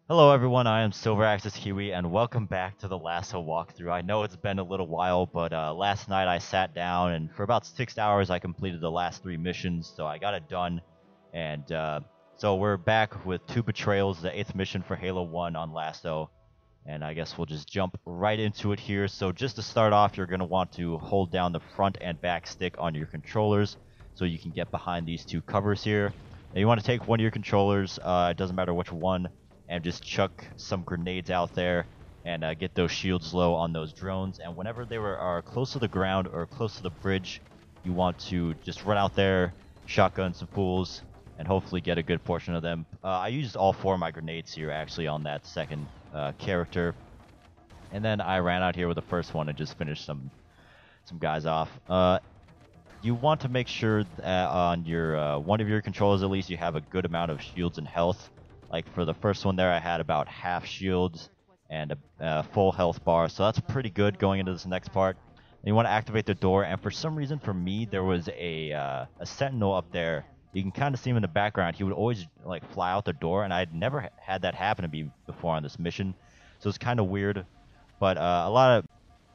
Hello everyone, I am SilverAxisKiwi and welcome back to the LASO walkthrough. I know it's been a little while, but last night I sat down and for about 6 hours I completed the last 3 missions, so I got it done. And so we're back with 2 Betrayals, the 8th mission for Halo 1 on LASO. And I guess we'll just jump right into it here. So just to start off, you're going to want to hold down the front and back stick on your controllers so you can get behind these 2 covers here. Now you want to take one of your controllers, it doesn't matter which one, and just chuck some grenades out there and get those shields low on those drones. And whenever they are close to the ground or close to the bridge, you want to just run out there, shotgun some fools, and hopefully get a good portion of them. I used all 4 of my grenades here actually on that second character, and then I ran out here with the first one and just finished some guys off. You want to make sure that on your one of your controllers at least you have a good amount of shields and health. Like for the first one there, I had about half shields and a full health bar, so that's pretty good going into this next part. And you want to activate the door, and for some reason for me there was a sentinel up there. You can kind of see him in the background. He would always like fly out the door, and I'd never had that happen to me before on this mission, so it's kind of weird. But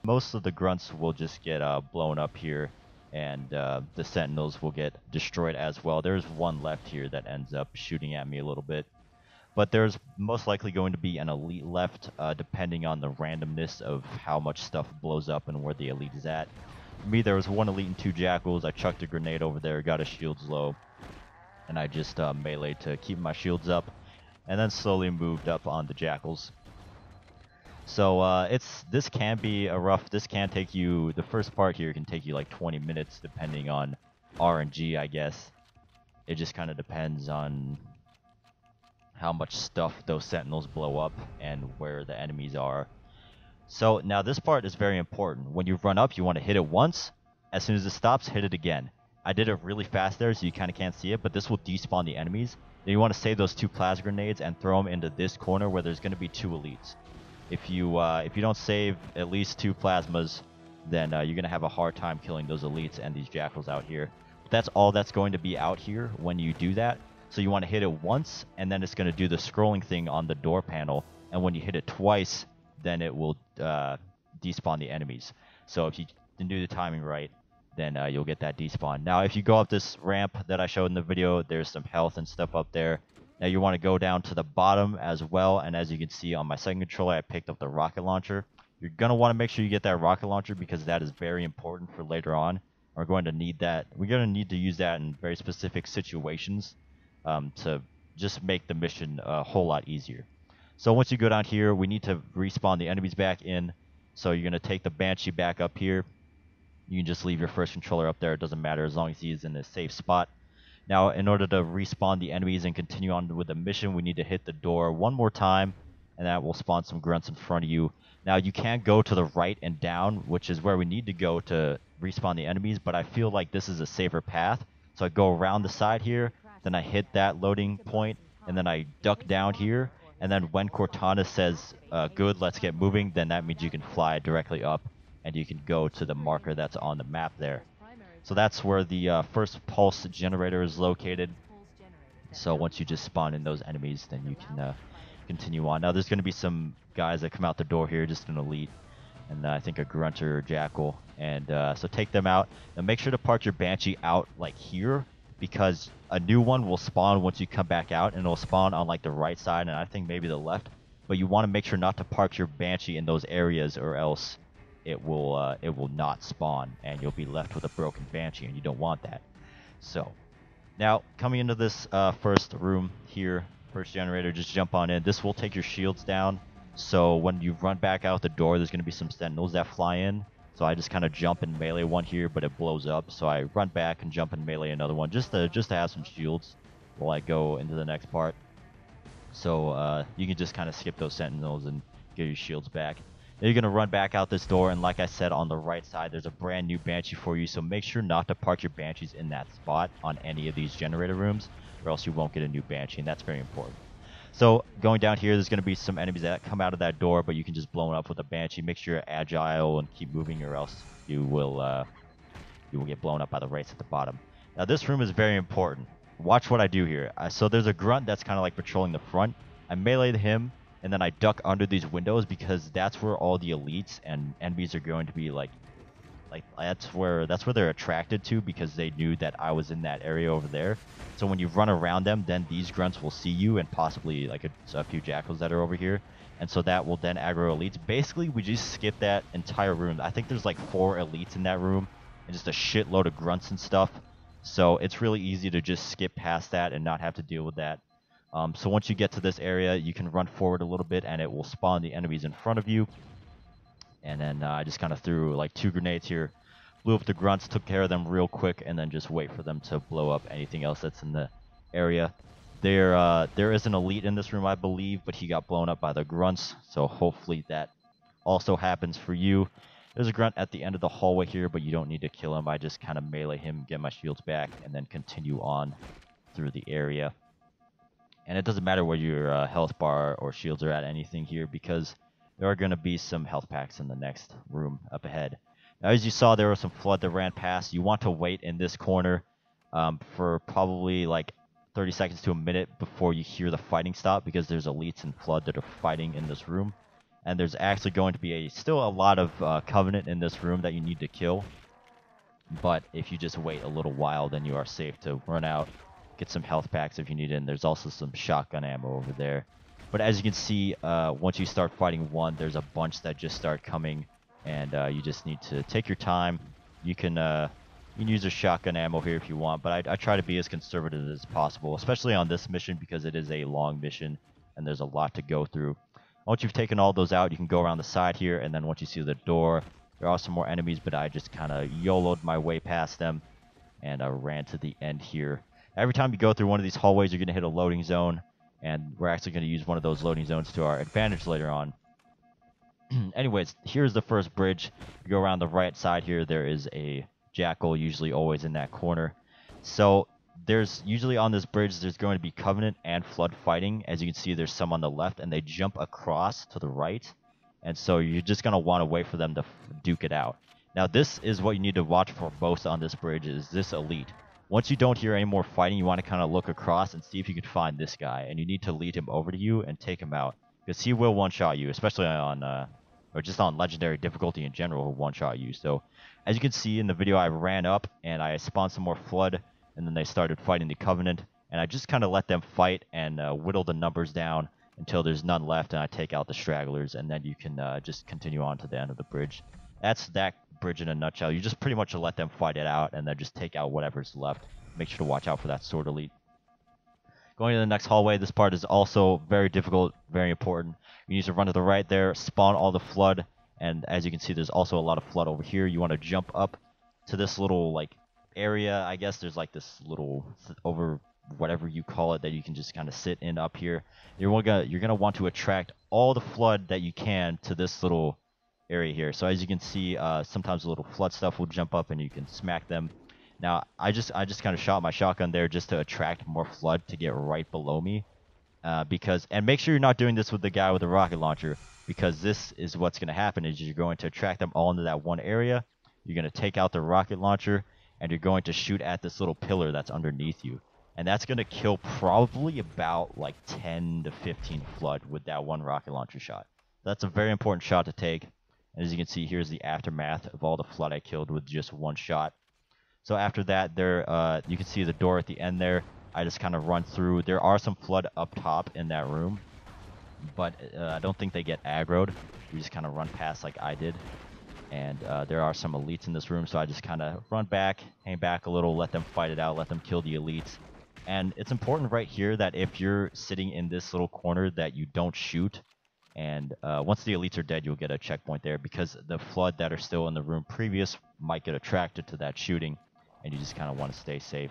most of the grunts will just get blown up here, and the sentinels will get destroyed as well. There's one left here that ends up shooting at me a little bit. But there's most likely going to be an elite left, depending on the randomness of how much stuff blows up and where the elite is at. For me, there was one elite and 2 jackals. I chucked a grenade over there, got his shields low, and I just meleeed to keep my shields up, and then slowly moved up on the jackals. So this can be a rough. This can take you. The first part here can take you like 20 minutes, depending on RNG, I guess. It just kind of depends on how much stuff those sentinels blow up and where the enemies are. So now this part is very important. When you run up, you want to hit it once. As soon as it stops, hit it again. I did it really fast there, so you kind of can't see it, but this will despawn the enemies. Then you want to save those 2 plasma grenades and throw them into this corner where there's going to be 2 elites. If you don't save at least 2 plasmas, then you're going to have a hard time killing those elites and these jackals out here. But that's all that's going to be out here when you do that. So you want to hit it once, and then it's going to do the scrolling thing on the door panel. And when you hit it twice, then it will despawn the enemies. So if you didn't do the timing right, then you'll get that despawn. Now, if you go up this ramp that I showed in the video, there's some health and stuff up there. Now you want to go down to the bottom as well. And as you can see on my second controller, I picked up the rocket launcher. You're going to want to make sure you get that rocket launcher because that is very important for later on. We're going to need that. We're going to need to use that in very specific situations. To just make the mission a whole lot easier. So once you go down here, we need to respawn the enemies back in. So you're going to take the Banshee back up here. You can just leave your first controller up there. It doesn't matter as long as he's in a safe spot. Now, in order to respawn the enemies and continue on with the mission, we need to hit the door one more time, and that will spawn some grunts in front of you. Now, you can go to the right and down, which is where we need to go to respawn the enemies, but I feel like this is a safer path. So I go around the side here. Then I hit that loading point, and then I duck down here, and then when Cortana says, good, let's get moving, then that means you can fly directly up, and you can go to the marker that's on the map there. So that's where the first pulse generator is located. So once you just spawn in those enemies, then you can continue on. Now there's going to be some guys that come out the door here, just an elite, and I think a grunter or jackal, and so take them out. Now make sure to park your Banshee out like here, because a new one will spawn once you come back out, and it'll spawn on like the right side and I think maybe the left. But you want to make sure not to park your Banshee in those areas, or else it will not spawn, and you'll be left with a broken Banshee, and you don't want that. So now coming into this first room here, first generator, just jump on in. This will take your shields down. So when you run back out the door, there's going to be some sentinels that fly in. So I just kind of jump and melee one here, but it blows up. So I run back and jump and melee another one just to have some shields while I go into the next part. So you can just kind of skip those sentinels and get your shields back. Then you're going to run back out this door, and like I said, on the right side, there's a brand new Banshee for you. So make sure not to park your Banshees in that spot on any of these generator rooms, or else you won't get a new Banshee, and that's very important. So going down here, there's going to be some enemies that come out of that door, but you can just blow them up with a Banshee. Make sure you're agile and keep moving, or else you will get blown up by the wraiths at the bottom. Now this room is very important. Watch what I do here. So there's a grunt that's kind of like patrolling the front. I meleeed him, and then I duck under these windows because that's where all the elites and enemies are going to be like that's where they're attracted to, because they knew that I was in that area over there. So when you run around them, then these grunts will see you, and possibly like a few jackals that are over here, and so that will then aggro elites. Basically, we just skip that entire room. I think there's like 4 elites in that room and just a shitload of grunts and stuff. So it's really easy to just skip past that and not have to deal with that. So once you get to this area, you can run forward a little bit and it will spawn the enemies in front of you. And then I just kind of threw like 2 grenades here, blew up the grunts, took care of them real quick, and then just wait for them to blow up anything else that's in the area. There is an elite in this room, I believe, but he got blown up by the grunts, so hopefully that also happens for you. There's a grunt at the end of the hallway here, but you don't need to kill him. I just kind of melee him, get my shields back, and then continue on through the area. And it doesn't matter where your health bar or shields are at anything here, because there are going to be some health packs in the next room up ahead. Now, as you saw, there was some flood that ran past. You want to wait in this corner for probably like 30 seconds to a minute before you hear the fighting stop, because there's elites and flood that are fighting in this room. And there's actually going to be still a lot of Covenant in this room that you need to kill. But if you just wait a little while, then you are safe to run out, get some health packs if you need it. And there's also some shotgun ammo over there. But as you can see, once you start fighting one, there's a bunch that just start coming, and you just need to take your time. You can use a shotgun ammo here if you want, but I try to be as conservative as possible, especially on this mission, because it is a long mission and there's a lot to go through. Once you've taken all those out, you can go around the side here, and then once you see the door, there are some more enemies, but I just kind of YOLO'd my way past them, and I ran to the end here. Every time you go through one of these hallways, you're going to hit a loading zone. And we're actually going to use one of those loading zones to our advantage later on. Anyways, here's the first bridge. You go around the right side here. There is a jackal, usually always in that corner. So there's usually on this bridge, there's going to be Covenant and Flood fighting. As you can see, there's some on the left, and they jump across to the right. And so you're just going to want to wait for them to duke it out. Now, this is what you need to watch for most on this bridge, is this elite. Once you don't hear any more fighting, you want to kind of look across and see if you can find this guy. And you need to lead him over to you and take him out, because he will one-shot you, especially on, or just on legendary difficulty in general, will one-shot you. So, as you can see in the video, I ran up and I spawned some more Flood, and then they started fighting the Covenant. And I just kind of let them fight and whittle the numbers down until there's none left, and I take out the stragglers, and then you can just continue on to the end of the bridge. That's that bridge in a nutshell. You just pretty much let them fight it out, and then just take out whatever's left. Make sure to watch out for that sword elite. Going to the next hallway, this part is also very difficult, very important. You need to run to the right there, spawn all the Flood, and as you can see, there's also a lot of Flood over here. You want to jump up to this little like area. I guess there's like this little over whatever you call it that you can just kind of sit in up here. You're gonna want to attract all the Flood that you can to this little area here. So as you can see, sometimes the little Flood stuff will jump up and you can smack them. Now I just kind of shot my shotgun there just to attract more Flood to get right below me, and make sure you're not doing this with the guy with the rocket launcher, because this is what's going to happen is you're going to attract them all into that one area. You're going to take out the rocket launcher, and you're going to shoot at this little pillar that's underneath you, and that's going to kill probably about like 10 to 15 Flood with that one rocket launcher shot. That's a very important shot to take. And as you can see, here's the aftermath of all the Flood I killed with just one shot. So after that, you can see the door at the end there. I just kind of run through. There are some Flood up top in that room, but I don't think they get aggroed. You just kind of run past like I did. And there are some elites in this room, so I just kind of run back, hang back a little, let them fight it out, let them kill the elites. And it's important right here that if you're sitting in this little corner that you don't shoot. And once the elites are dead, you'll get a checkpoint there, because the Flood that are still in the room previous might get attracted to that shooting, and you just kind of want to stay safe.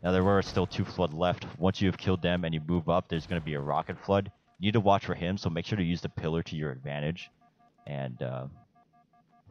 Now, there were still 2 Flood left. Once you have killed them and you move up, there's going to be a rocket Flood. You need to watch for him, so make sure to use the pillar to your advantage, and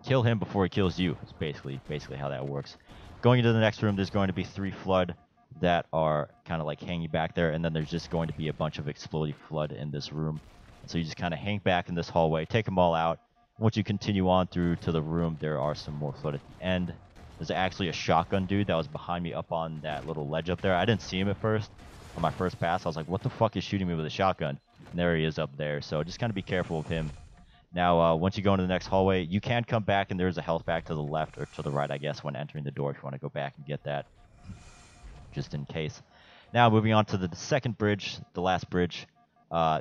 kill him before he kills you. It's basically how that works. Going into the next room, there's going to be 3 Flood that are kind of like hanging back there, and then there's just going to be a bunch of exploding Flood in this room. So you just kind of hang back in this hallway, take them all out. Once you continue on through to the room, there are some more Flood at the end. There's actually a shotgun dude that was behind me up on that little ledge up there. I didn't see him at first. On my first pass, I was like, what the fuck is shooting me with a shotgun? And there he is up there. So just kind of be careful of him. Now, once you go into the next hallway, you can come back, and there's a health pack to the left or to the right, I guess, when entering the door if you want to go back and get that, just in case. Now, moving on to the second bridge, the last bridge,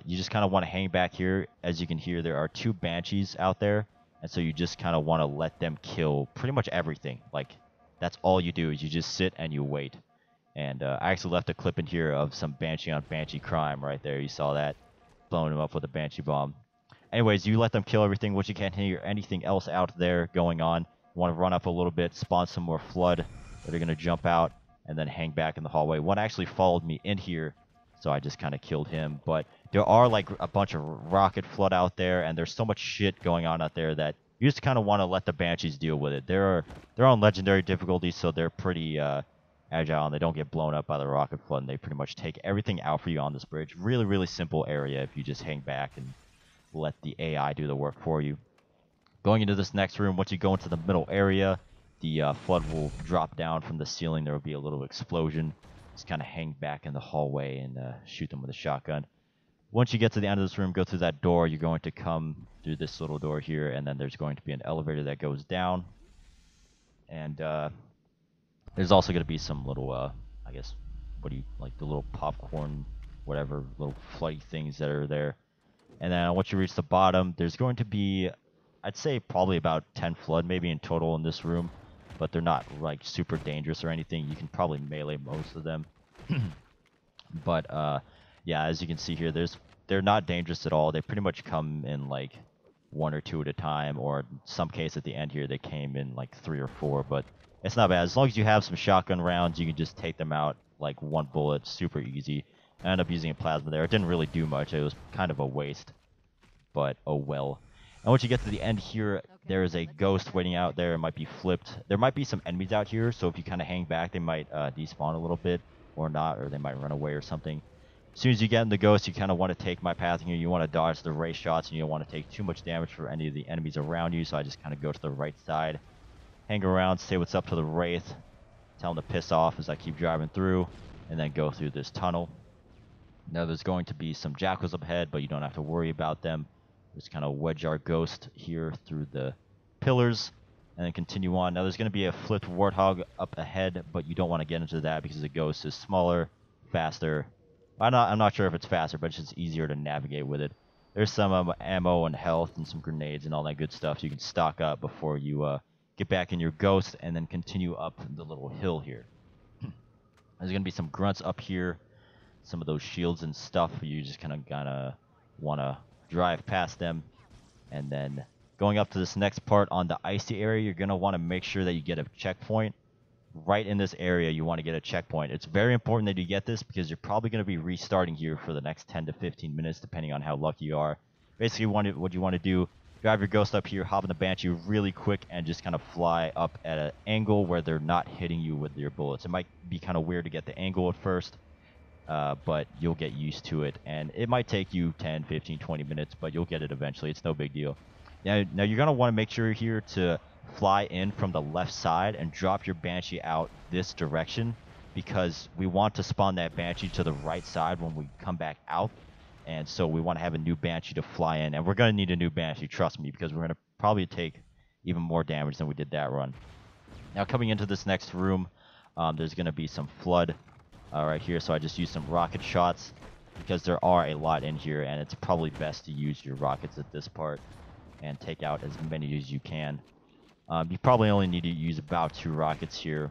you just kind of want to hang back here. As you can hear, there are 2 Banshees out there, and so you just kind of want to let them kill pretty much everything. Like, that's all you do is you just sit and you wait. And I actually left a clip in here of some Banshee on Banshee crime right there. You saw that, blowing him up with a Banshee bomb. Anyways, you let them kill everything. Once you can't hear anything else out there going on, you want to run up a little bit, spawn some more Flood that are going to jump out, and then hang back in the hallway. One actually followed me in here, so I just kind of killed him. But there are like a bunch of rocket Flood out there, and there's so much shit going on out there that you just kind of want to let the Banshees deal with it. They're on legendary difficulty, so they're pretty agile, and they don't get blown up by the rocket Flood, and they pretty much take everything out for you on this bridge. Really, really simple area if you just hang back and let the AI do the work for you. Going into this next room, once you go into the middle area, the Flood will drop down from the ceiling. There will be a little explosion. Just kind of hang back in the hallway and shoot them with a shotgun. Once you get to the end of this room, go through that door. You're going to come through this little door here, and then there's going to be an elevator that goes down. And there's also going to be some little, I guess, what do you, like the little popcorn, whatever, little floody things that are there. And then once you reach the bottom, there's going to be, I'd say probably about 10 Flood maybe in total in this room. But they're not like super dangerous or anything. You can probably melee most of them. But yeah, as you can see here, they're not dangerous at all. They pretty much come in like 1 or 2 at a time, or in some case at the end here they came in like 3 or 4. But it's not bad. As long as you have some shotgun rounds, you can just take them out like 1 bullet, super easy. I ended up using a plasma there. It didn't really do much. It was kind of a waste, but oh well. And once you get to the end here, there is a ghost waiting out there. It might be flipped. There might be some enemies out here, so if you kind of hang back, they might despawn a little bit, or not, or they might run away or something. As soon as you get in the ghost, you kind of want to take my path here. You want to dodge the ray shots, and you don't want to take too much damage for any of the enemies around you, so I just kind of go to the right side, hang around, say what's up to the Wraith, tell them to piss off as I keep driving through, and then go through this tunnel. Now there's going to be some jackals up ahead, but you don't have to worry about them. Just kind of wedge our ghost here through the pillars, and then continue on. Now there's going to be a flipped warthog up ahead, but you don't want to get into that because the ghost is smaller, faster. I'm not sure if it's faster, but it's just easier to navigate with it. There's some ammo and health and some grenades and all that good stuff, so you can stock up before you get back in your ghost and then continue up the little hill here. There's going to be some grunts up here, some of those shields and stuff. You just kind of want to drive past them, and then going up to this next part on the icy area, you're going to want to make sure that you get a checkpoint. Right in this area, you want to get a checkpoint. It's very important that you get this because you're probably going to be restarting here for the next 10 to 15 minutes, depending on how lucky you are. Basically, what you want to do, drive your ghost up here, hop in the Banshee really quick, and just kind of fly up at an angle where they're not hitting you with your bullets. It might be kind of weird to get the angle at first, but you'll get used to it, and it might take you 10, 15, 20 minutes, but you'll get it eventually. It's no big deal. Now you're going to want to make sure here to fly in from the left side and drop your Banshee out this direction, because we want to spawn that Banshee to the right side when we come back out, and so we want to have a new Banshee to fly in, and we're going to need a new Banshee, trust me, because we're going to probably take even more damage than we did that run. Now coming into this next room, there's going to be some Flood right here, so I just used some rocket shots because there are a lot in here, and it's probably best to use your rockets at this part and take out as many as you can. You probably only need to use about 2 rockets here,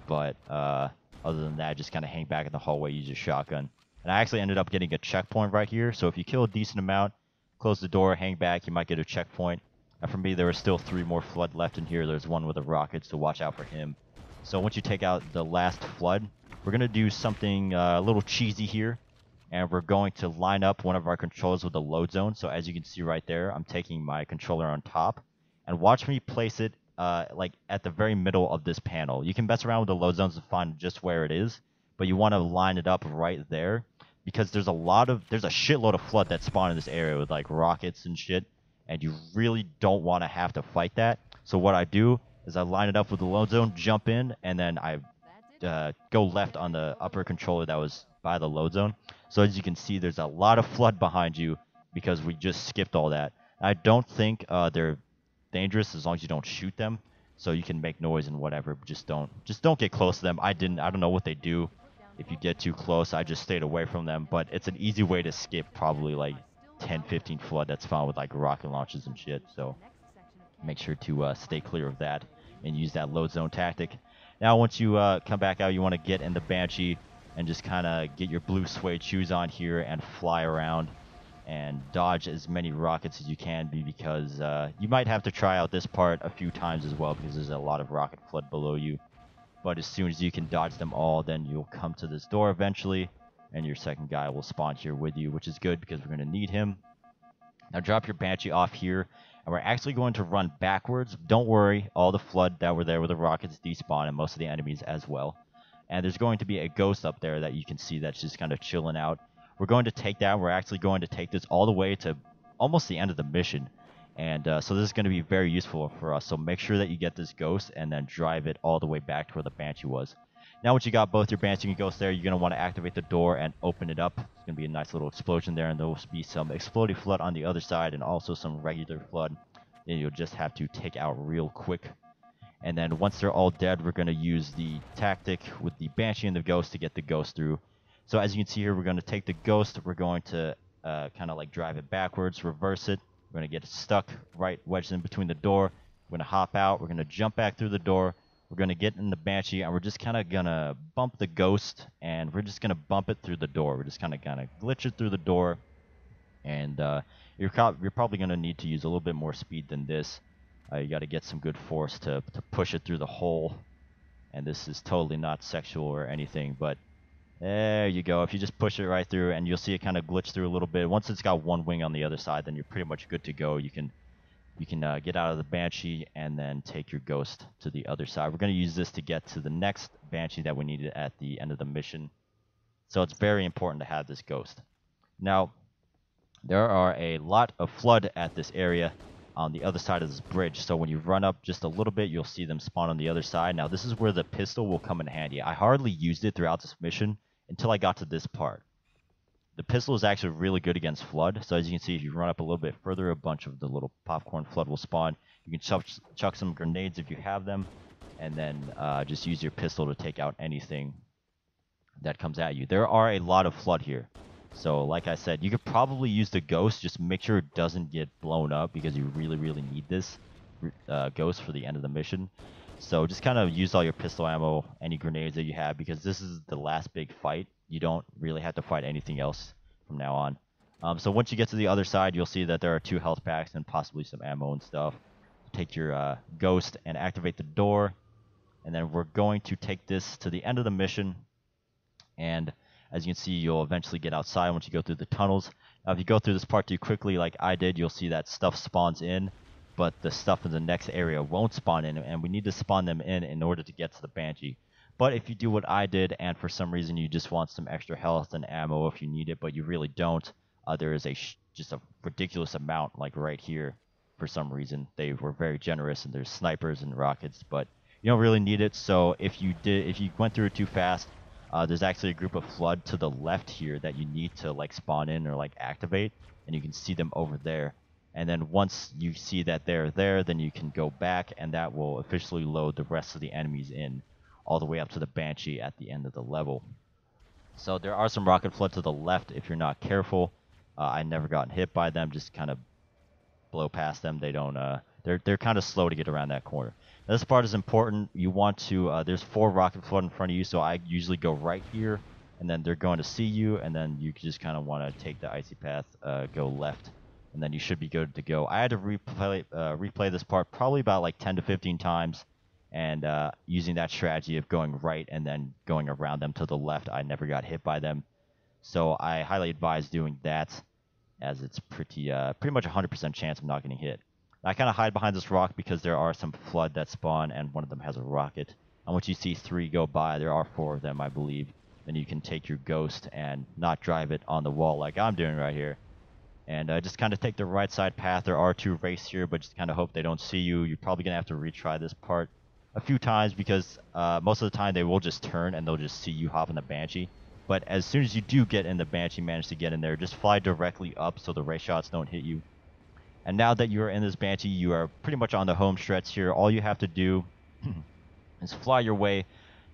but other than that, just kind of hang back in the hallway, use your shotgun. And I actually ended up getting a checkpoint right here, so if you kill a decent amount, close the door, hang back, you might get a checkpoint. And for me, there were still 3 more Flood left in here. There's one with the rockets, so watch out for him. So once you take out the last Flood, we're going to do something a little cheesy here, and we're going to line up one of our controllers with the load zone. So as you can see right there, I'm taking my controller on top, and watch me place it like at the very middle of this panel. You can mess around with the load zones to find just where it is, but you want to line it up right there, because there's a shitload of Flood that spawn in this area with like rockets and shit, and you really don't want to have to fight that. So what I do is I line it up with the load zone, jump in, and then I go left on the upper controller that was by the load zone. So as you can see, there's a lot of flood behind you because we just skipped all that. I don't think they're dangerous as long as you don't shoot them. So you can make noise and whatever, but just don't get close to them. I don't know what they do. If you get too close, I just stayed away from them, but it's an easy way to skip probably like 10, 15 flood that's found with like rocket launches and shit. So make sure to stay clear of that and use that load zone tactic. Now once you come back out, you want to get in the Banshee and just kind of get your blue suede shoes on here and fly around and dodge as many rockets as you can because you might have to try out this part a few times as well because there's a lot of rocket flood below you. But as soon as you can dodge them all, then you'll come to this door eventually, and your second guy will spawn here with you, which is good because we're going to need him. Now drop your Banshee off here, and we're actually going to run backwards. Don't worry, all the flood that were there with the rockets despawn, and most of the enemies as well. And there's going to be a ghost up there that you can see that's just kind of chilling out. We're going to take that. We're actually going to take this all the way to almost the end of the mission. And so this is going to be very useful for us. So make sure that you get this ghost and then drive it all the way back to where the Banshee was. Now once you got both your Banshee and ghost there, you're going to want to activate the door and open it up. It's going to be a nice little explosion there, and there will be some exploding flood on the other side and also some regular flood. And you'll just have to take out real quick. And then once they're all dead, we're going to use the tactic with the Banshee and the ghost to get the ghost through. So as you can see here, we're going to take the ghost. We're going to kind of like drive it backwards, reverse it. We're going to get it stuck right wedged in between the door. We're going to hop out. We're going to jump back through the door. We're going to get in the Banshee, and we're just kind of going to bump the ghost, and we're just going to bump it through the door. We're just kind of glitch it through the door, and you're probably going to need to use a little bit more speed than this. You got to get some good force to push it through the hole, and this is totally not sexual or anything, but there you go. If you just push it right through, and you'll see it kind of glitch through a little bit. Once it's got one wing on the other side, then you're pretty much good to go. You can get out of the Banshee and then take your ghost to the other side. We're going to use this to get to the next Banshee that we needed at the end of the mission. So it's very important to have this ghost. Now, there are a lot of flood at this area on the other side of this bridge. So when you run up just a little bit, you'll see them spawn on the other side. Now, this is where the pistol will come in handy. I hardly used it throughout this mission until I got to this part. The pistol is actually really good against flood. So as you can see, if you run up a little bit further, a bunch of the little popcorn flood will spawn. You can chuck some grenades if you have them, and then just use your pistol to take out anything that comes at you. There are a lot of flood here. So like I said, you could probably use the ghost. Just make sure it doesn't get blown up because you really, really need this ghost for the end of the mission. So just kind of use all your pistol ammo, any grenades that you have, because this is the last big fight. You don't really have to fight anything else from now on. So once you get to the other side, you'll see that there are 2 health packs and possibly some ammo and stuff. Take your ghost and activate the door. And then we're going to take this to the end of the mission. And as you can see, you'll eventually get outside once you go through the tunnels. Now, if you go through this part too quickly like I did, you'll see that stuff spawns in, but the stuff in the next area won't spawn in, and we need to spawn them in order to get to the Banshee. But if you do what I did, and for some reason you just want some extra health and ammo if you need it, but you really don't, there is just a ridiculous amount, like right here. For some reason, they were very generous, and there's snipers and rockets, but you don't really need it. So if you went through it too fast, there's actually a group of flood to the left here that you need to like spawn in or like activate, and you can see them over there. And then once you see that they're there, then you can go back, and that will officially load the rest of the enemies in all the way up to the Banshee at the end of the level. So there are some rocket flood to the left if you're not careful. I never gotten hit by them, just kind of blow past them. They don't they're kind of slow to get around that corner. Now, this part is important. You want to there's 4 rocket flood in front of you, so I usually go right here, and then they're going to see you, and then you just kind of want to take the icy path, go left, and then you should be good to go. I had to replay this part probably about like 10 to 15 times, and using that strategy of going right and then going around them to the left, I never got hit by them. So I highly advise doing that, as it's pretty much 100% chance of not getting hit. I kind of hide behind this rock because there are some flood that spawn, and one of them has a rocket. And once you see 3 go by, there are 4 of them, I believe, then you can take your ghost and not drive it on the wall like I'm doing right here. And just kind of take the right side path. There are 2 wraiths here, but just kind of hope they don't see you. You're probably going to have to retry this part a few times because most of the time they will just turn and they'll just see you hop in the Banshee. But as soon as you do get in the Banshee, manage to get in there, just fly directly up so the ray shots don't hit you. And now that you are in this Banshee, you are pretty much on the home stretch here. All you have to do is fly your way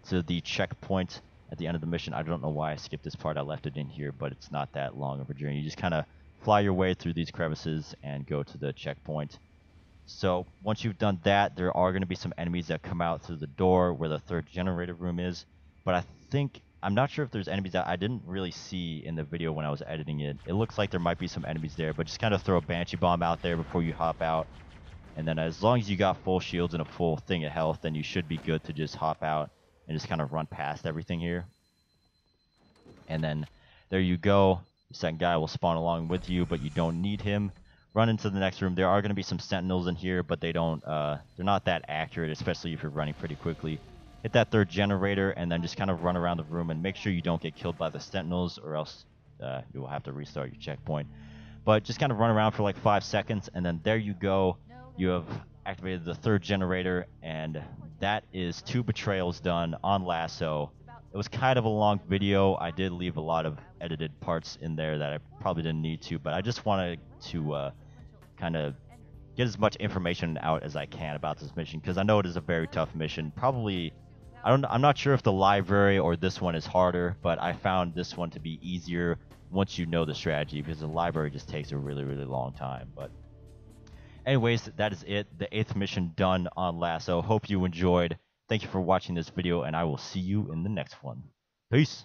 to the checkpoint at the end of the mission. I don't know why I skipped this part. I left it in here, but it's not that long of a journey. You just kind of fly your way through these crevices and go to the checkpoint. So once you've done that, there are going to be some enemies that come out through the door where the third generator room is. But I'm not sure if there's enemies that I didn't really see in the video when I was editing it. It looks like there might be some enemies there, but just kind of throw a Banshee bomb out there before you hop out. And then as long as you got full shields and a full thing of health, then you should be good to just hop out and just kind of run past everything here. And then there you go. The second guy will spawn along with you, but you don't need him. Run into the next room. There are going to be some sentinels in here, but they're not that accurate, especially if you're running pretty quickly. Hit that third generator and then just kind of run around the room and make sure you don't get killed by the sentinels, or else you will have to restart your checkpoint. But just kind of run around for like 5 seconds, and then there you go. You have activated the third generator, and that is 2 betrayals done on LASO. It was kind of a long video. I did leave a lot of edited parts in there that I probably didn't need to, but I just wanted to kind of get as much information out as I can about this mission, because I know it is a very tough mission. Probably, I'm not sure if the library or this one is harder, but I found this one to be easier once you know the strategy, because the library just takes a really, really long time. But anyways, that is it. The 8th mission done on LASO. Hope you enjoyed. Thank you for watching this video, and I will see you in the next one. Peace.